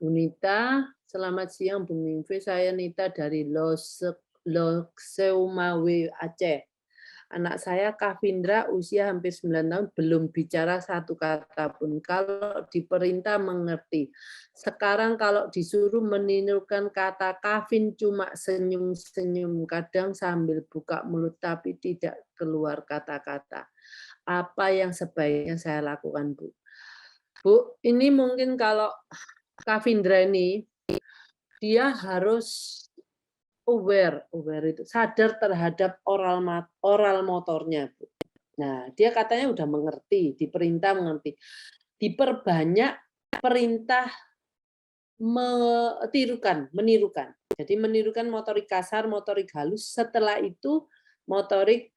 Bu Nita, selamat siang Bu Mingve. Saya Nita dari Lokseumawe, Aceh. Anak saya Kavindra usia hampir 9 tahun belum bicara satu kata pun. Kalau diperintah mengerti. Sekarang kalau disuruh menirukan kata Kavin cuma senyum-senyum. Kadang sambil buka mulut tapi tidak keluar kata-kata. Apa yang sebaiknya saya lakukan, Bu? Bu, ini mungkin kalau Kavindra ini dia harus aware itu sadar terhadap oral motornya, Bu. Nah, dia katanya udah mengerti, diperintah mengerti. Diperbanyak perintah menirukan. Jadi menirukan motorik kasar, motorik halus, setelah itu motorik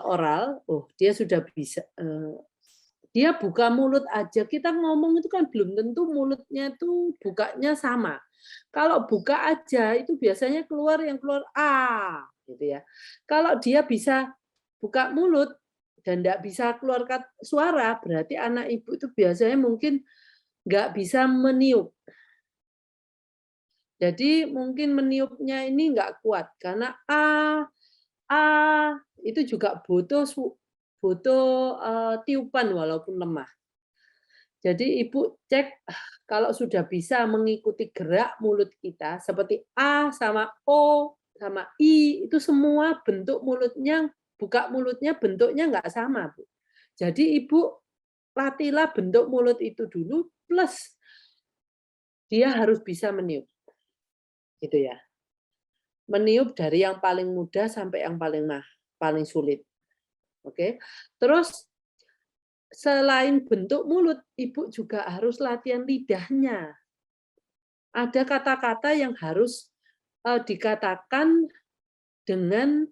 oral, dia sudah bisa dia buka mulut aja, kita ngomong itu kan belum tentu mulutnya itu bukanya sama. Kalau buka aja itu biasanya yang keluar "a" gitu ya. Kalau dia bisa buka mulut dan nggak bisa keluar suara, berarti anak ibu itu biasanya mungkin nggak bisa meniup. Jadi mungkin meniupnya ini nggak kuat karena "a" itu juga butuh tiupan walaupun lemah. Jadi ibu cek kalau sudah bisa mengikuti gerak mulut kita seperti A sama O sama I itu semua bentuk mulutnya, buka mulutnya bentuknya nggak sama, Bu. Jadi ibu latihlah bentuk mulut itu dulu plus dia harus bisa meniup, gitu ya. Meniup dari yang paling mudah sampai yang paling sulit. Oke. Terus selain bentuk mulut, ibu juga harus latihan lidahnya. Ada kata-kata yang harus dikatakan dengan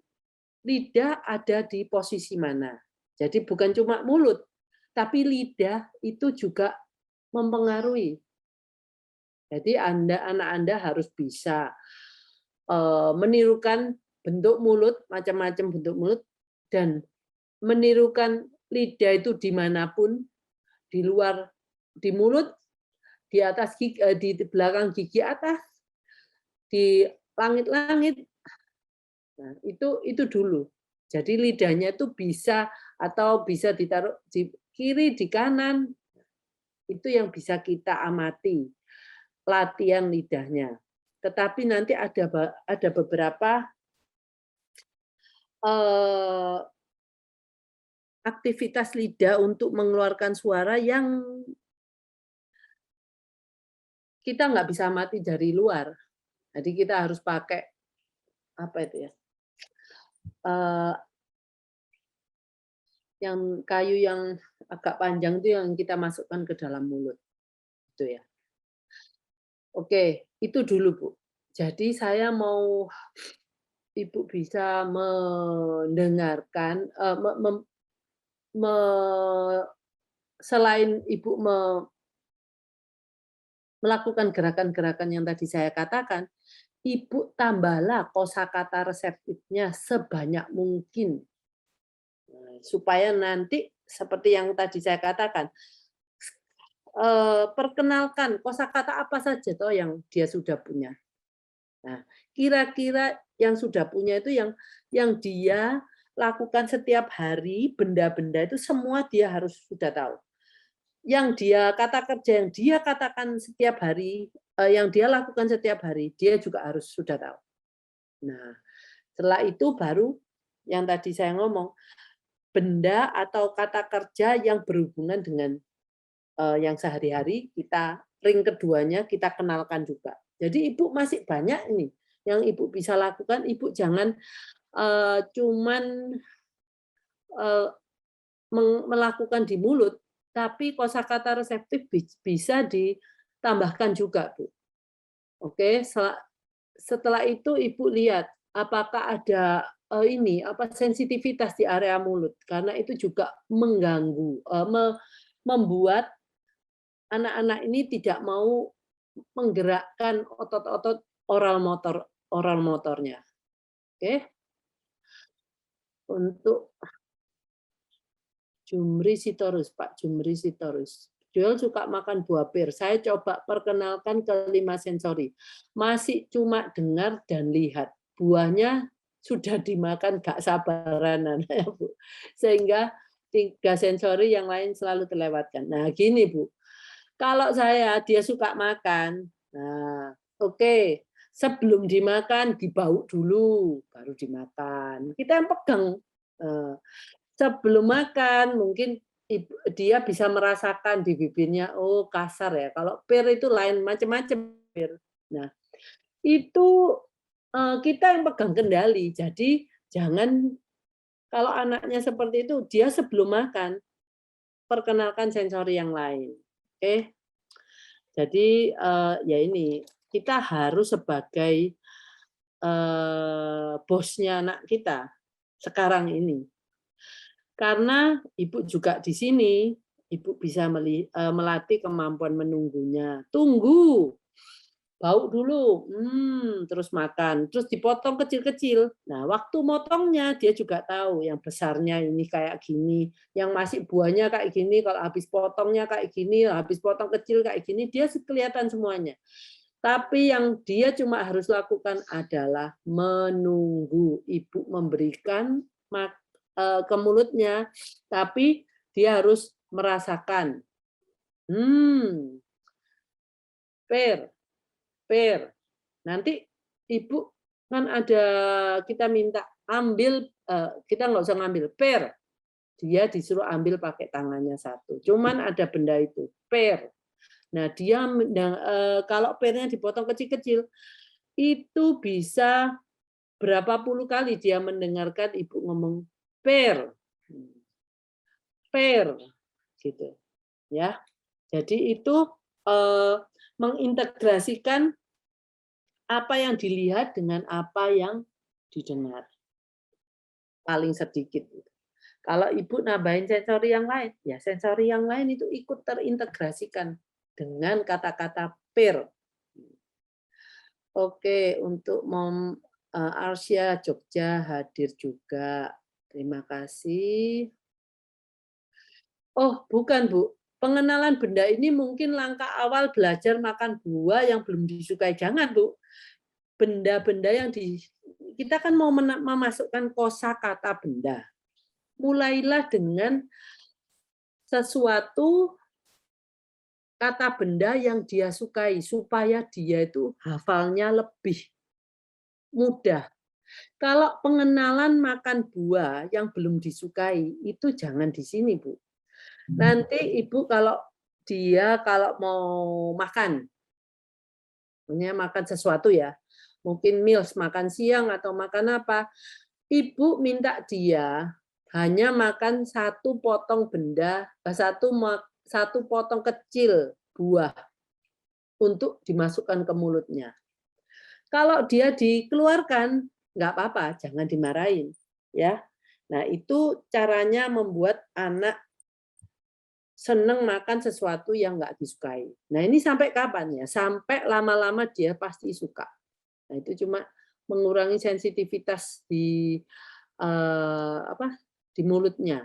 lidah ada di posisi mana. Jadi bukan cuma mulut, tapi lidah itu juga mempengaruhi. Jadi anak Anda harus bisa menirukan bentuk mulut, macam-macam bentuk mulut, dan menirukan lidah itu dimanapun, di luar, di mulut, di atas di belakang gigi atas, di langit-langit. Nah, itu dulu. Jadi lidahnya itu bisa atau bisa ditaruh di kiri, di kanan. Itu yang bisa kita amati, latihan lidahnya. Tetapi nanti ada beberapa aktivitas lidah untuk mengeluarkan suara yang kita nggak bisa amati dari luar. Jadi kita harus pakai apa itu ya? Yang kayu yang agak panjang itu yang kita masukkan ke dalam mulut, itu ya. Oke, itu dulu, Bu. Jadi saya mau Ibu bisa mendengarkan, selain Ibu melakukan gerakan-gerakan yang tadi saya katakan, Ibu tambahlah kosakata reseptifnya sebanyak mungkin. Supaya nanti seperti yang tadi saya katakan, perkenalkan kosakata apa saja toh yang dia sudah punya. Nah, kira-kira yang sudah punya itu yang dia lakukan setiap hari, benda-benda itu semua dia harus sudah tahu. Yang dia kata kerja yang dia katakan setiap hari, yang dia lakukan setiap hari, dia juga harus sudah tahu. Nah, setelah itu baru yang tadi saya ngomong, benda atau kata kerja yang berhubungan dengan yang sehari-hari kita ring keduanya kita kenalkan juga. Jadi Ibu masih banyak ini yang Ibu bisa lakukan. Ibu jangan cuman melakukan di mulut, tapi kosakata reseptif bisa ditambahkan juga, Bu. Oke, setelah itu Ibu lihat apakah ada sensitivitas di area mulut karena itu juga mengganggu, membuat anak-anak ini tidak mau menggerakkan otot-otot oral motornya. Oke. Untuk Jumri Sitorus, Pak Jumri Sitorus. Joel suka makan buah pir. Saya coba perkenalkan ke 5 sensori. Masih cuma dengar dan lihat. Buahnya sudah dimakan gak sabaran, ya, Bu. Sehingga 3 sensori yang lain selalu terlewatkan. Nah, gini, Bu. Kalau saya dia suka makan. Nah, oke. Sebelum dimakan dibauk dulu, baru dimakan. Kita yang pegang. Sebelum makan mungkin dia bisa merasakan di bibirnya, oh kasar ya. Kalau pir itu lain macam-macam pir. Nah, itu kita yang pegang kendali. Jadi jangan kalau anaknya seperti itu, dia sebelum makan perkenalkan sensori yang lain. Oke. Jadi ya ini kita harus sebagai bosnya anak kita sekarang ini. Karena ibu juga di sini, ibu bisa melatih kemampuan menunggunya. Tunggu, bau dulu, terus makan, terus dipotong kecil-kecil. Nah, waktu motongnya dia juga tahu yang besarnya ini kayak gini, yang masih buahnya kayak gini, kalau habis potongnya kayak gini, habis potong kecil kayak gini, dia kelihatan semuanya. Tapi yang dia cuma harus lakukan adalah menunggu ibu memberikan ke mulutnya, tapi dia harus merasakan. Per, per. Nanti ibu kan ada kita minta ambil, kita nggak usah ngambil per. Dia disuruh ambil pakai tangannya satu. Cuman ada benda itu, per. Nah dia kalau pernya dipotong kecil-kecil, itu bisa berapa puluh kali dia mendengarkan ibu ngomong per. Per gitu ya. Jadi itu mengintegrasikan apa yang dilihat dengan apa yang didengar. Paling sedikit. Kalau ibu nambahin sensori yang lain, ya sensori yang lain itu ikut terintegrasikan dengan kata-kata per. Oke, untuk Mom Arsya Jogja hadir juga. Terima kasih. Oh, bukan, Bu. Pengenalan benda ini mungkin langkah awal belajar makan buah yang belum disukai. Jangan, Bu. Benda-benda yang kita kan mau memasukkan kosakata benda. Mulailah dengan sesuatu kata benda yang dia sukai supaya dia itu hafalnya lebih mudah. Kalau pengenalan makan buah yang belum disukai itu jangan di sini, Bu. Nanti Ibu kalau mau makan, makan sesuatu ya, mungkin meals, makan siang atau makan apa, Ibu minta dia hanya makan satu potong benda, satu potong kecil buah untuk dimasukkan ke mulutnya. Kalau dia dikeluarkan, nggak apa-apa, jangan dimarahin, ya. Nah itu caranya membuat anak senang makan sesuatu yang nggak disukai. Nah ini sampai kapan ya? Sampai lama-lama dia pasti suka. Nah itu cuma mengurangi sensitivitas di di mulutnya.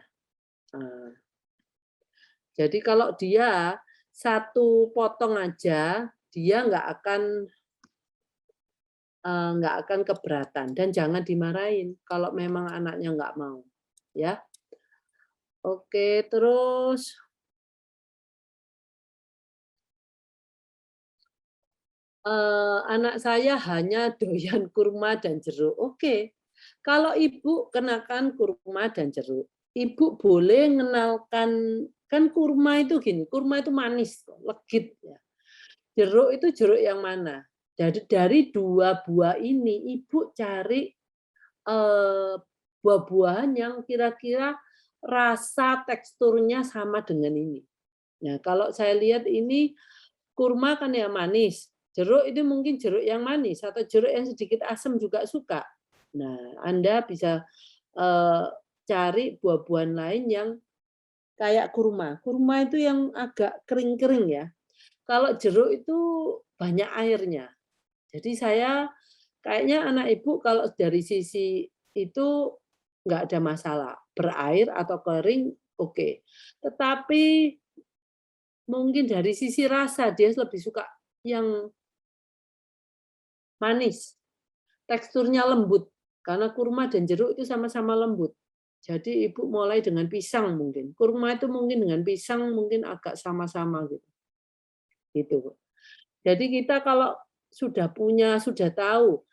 Jadi kalau dia satu potong aja, dia nggak akan keberatan dan jangan dimarahin kalau memang anaknya nggak mau, ya. Oke, terus anak saya hanya doyan kurma dan jeruk. Oke, kalau ibu kenakan kurma dan jeruk, ibu boleh mengenalkan, kan kurma itu gini, kurma itu manis, legit ya. Jeruk itu jeruk yang mana? Jadi dari dua buah ini ibu cari buah-buahan yang kira-kira rasa teksturnya sama dengan ini. Nah, kalau saya lihat ini kurma kan ya manis, jeruk itu mungkin jeruk yang manis atau jeruk yang sedikit asam juga suka. Nah, Anda bisa cari buah-buahan lain yang kayak kurma. Kurma itu yang agak kering-kering ya. Kalau jeruk itu banyak airnya. Jadi saya kayaknya anak ibu kalau dari sisi itu nggak ada masalah. Berair atau kering, oke. Tetapi Mungkin dari sisi rasa dia lebih suka yang manis, teksturnya lembut, karena kurma dan jeruk itu sama-sama lembut. Jadi Ibu mulai dengan pisang mungkin, kurma itu mungkin dengan pisang mungkin agak sama-sama gitu, gitu. Jadi kita kalau sudah tahu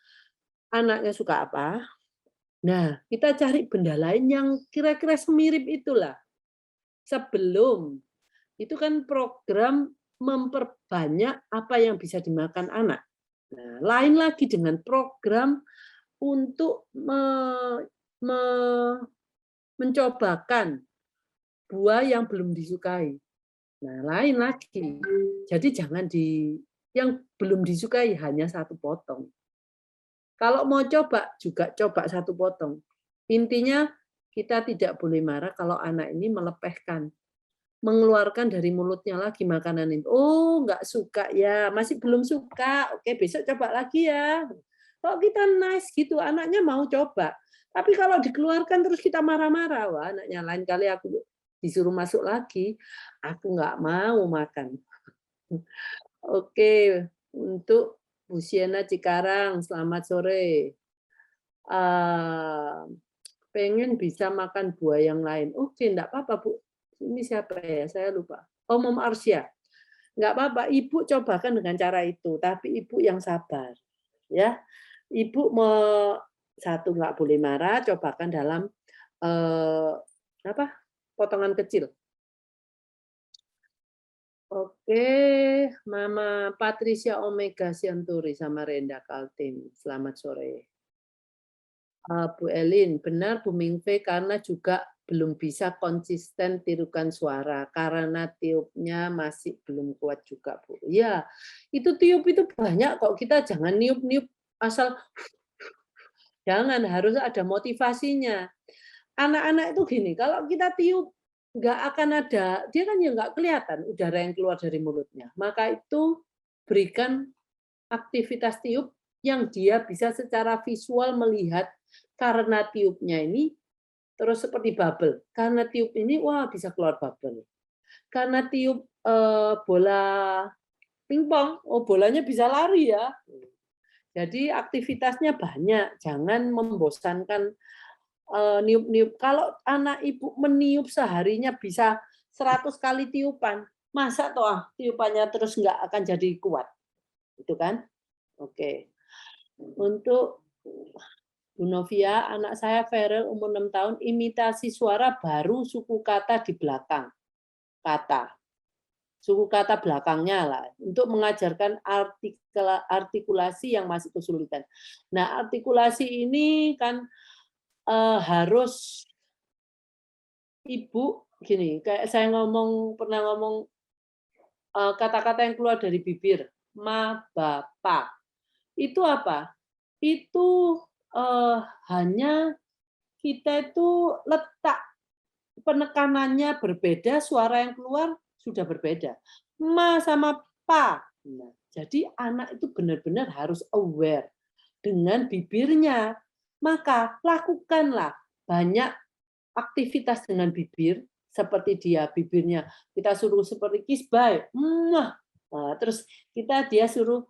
anaknya suka apa, nah kita cari benda lain yang kira-kira semirip itulah. Sebelum, itu kan program memperbanyak apa yang bisa dimakan anak. Nah, lain lagi dengan program untuk me mencobakan buah yang belum disukai. Nah, lain lagi. Jadi jangan yang belum disukai hanya satu potong. Kalau mau coba, juga coba satu potong. Intinya kita tidak boleh marah kalau anak ini melepehkan, mengeluarkan dari mulutnya lagi makanan itu. Oh, nggak suka ya, masih belum suka. Oke, besok coba lagi ya. Kalau kita nice gitu, anaknya mau coba. Tapi kalau dikeluarkan terus kita marah-marah, wah anaknya lain kali aku disuruh masuk lagi, aku nggak mau makan. Oke, untuk Bu Siena Cikarang, selamat sore. Eee, pengen bisa makan buah yang lain. Oke, enggak apa-apa, Bu. Ini siapa ya? Saya lupa. Oh, Mom Arsya. Enggak apa-apa, Ibu cobakan dengan cara itu, tapi Ibu yang sabar, ya. Ibu satu nggak boleh marah, cobakan dalam, eee, apa, potongan kecil. Oke, Mama Patricia Omega Sianturi Samarinda Kaltim, selamat sore. Bu Elin, benar Bu Mingve karena juga belum bisa konsisten tirukan suara karena tiupnya masih belum kuat juga, Bu. Iya, itu tiup itu banyak kok, kita jangan niup-niup asal jangan, harus ada motivasinya. Anak-anak itu gini, kalau kita tiup nggak akan ada, dia kan ya nggak kelihatan udara yang keluar dari mulutnya. Maka itu berikan aktivitas tiup yang dia bisa secara visual melihat karena tiupnya ini terus seperti bubble. Karena tiup ini wah bisa keluar bubble. Karena tiup bola pingpong, oh bolanya bisa lari ya. Jadi aktivitasnya banyak, jangan membosankan niup-niup. Kalau anak ibu meniup seharinya bisa 100 kali tiupan, masa toh tiupannya terus nggak akan jadi kuat, itu kan? Oke. Untuk Bu Novia, anak saya Ferel umur 6 tahun, imitasi suara baru suku kata di belakang kata. Suku kata belakangnya lah, untuk mengajarkan artikulasi yang masih kesulitan. Nah, artikulasi ini kan harus ibu gini, kayak saya pernah ngomong kata-kata yang keluar dari bibir, ma, ba, pa. Itu apa? Itu hanya kita itu letak penekanannya berbeda, suara yang keluar sudah berbeda. Ma sama pa. Nah, jadi anak itu benar-benar harus aware dengan bibirnya. Maka lakukanlah banyak aktivitas dengan bibir, seperti dia bibirnya kita suruh seperti kiss bye, nah, terus dia suruh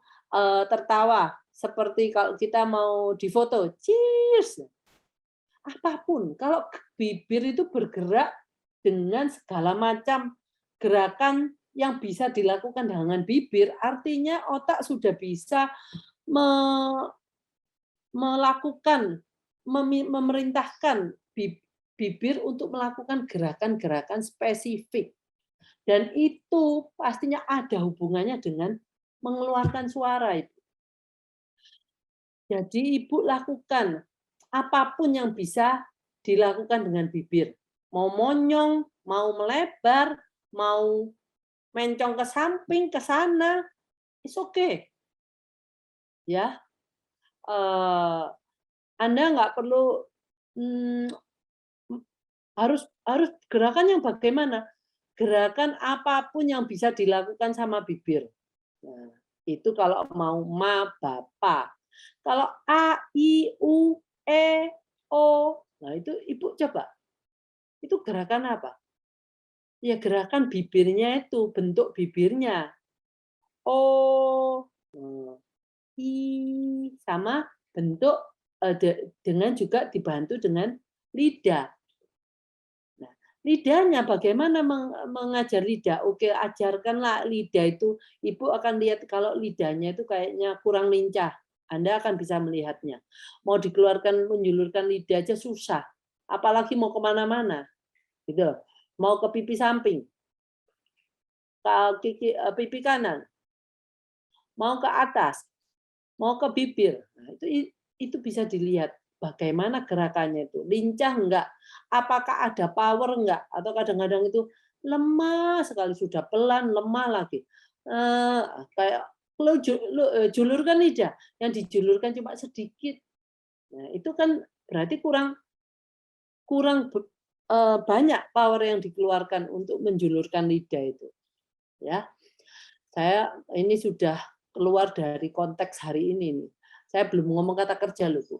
tertawa seperti kalau kita mau difoto, cheers. Apapun, kalau bibir itu bergerak dengan segala macam gerakan yang bisa dilakukan dengan bibir, artinya otak sudah bisa melakukan, memerintahkan bibir untuk melakukan gerakan-gerakan spesifik. Dan itu pastinya ada hubungannya dengan mengeluarkan suara. Jadi Ibu lakukan apapun yang bisa dilakukan dengan bibir. Mau monyong, mau melebar, mau mencong ke samping, ke sana, it's okay. Ya, Anda nggak perlu harus harus gerakan yang bagaimana? Gerakan apapun yang bisa dilakukan sama bibir. Nah, itu kalau mau ma, bapa. Kalau a, i, u, e, o, nah itu Ibu coba. Itu gerakan apa? Ya gerakan bibirnya itu, bentuk bibirnya. Oh, i, sama bentuk dengan juga dibantu dengan lidah. Nah, lidahnya bagaimana mengajar lidah? Oke, ajarkanlah lidah itu. Ibu akan lihat kalau lidahnya itu kayaknya kurang lincah. Anda akan bisa melihatnya. Mau dikeluarkan, menjulurkan lidah aja susah. Apalagi mau kemana-mana. Gitu. Mau ke pipi samping, ke pipi kanan, mau ke atas, mau ke bibir. Nah, itu bisa dilihat bagaimana gerakannya itu. Lincah enggak? Apakah ada power enggak? Atau kadang-kadang itu lemah sekali, sudah pelan, lemah lagi. Kayak julurkan lidah, yang dijulurkan cuma sedikit. Nah, itu kan berarti kurang kurang banyak power yang dikeluarkan untuk menjulurkan lidah itu, ya. Saya ini sudah keluar dari konteks hari ini nih. Saya belum ngomong kata kerja loh, Bu.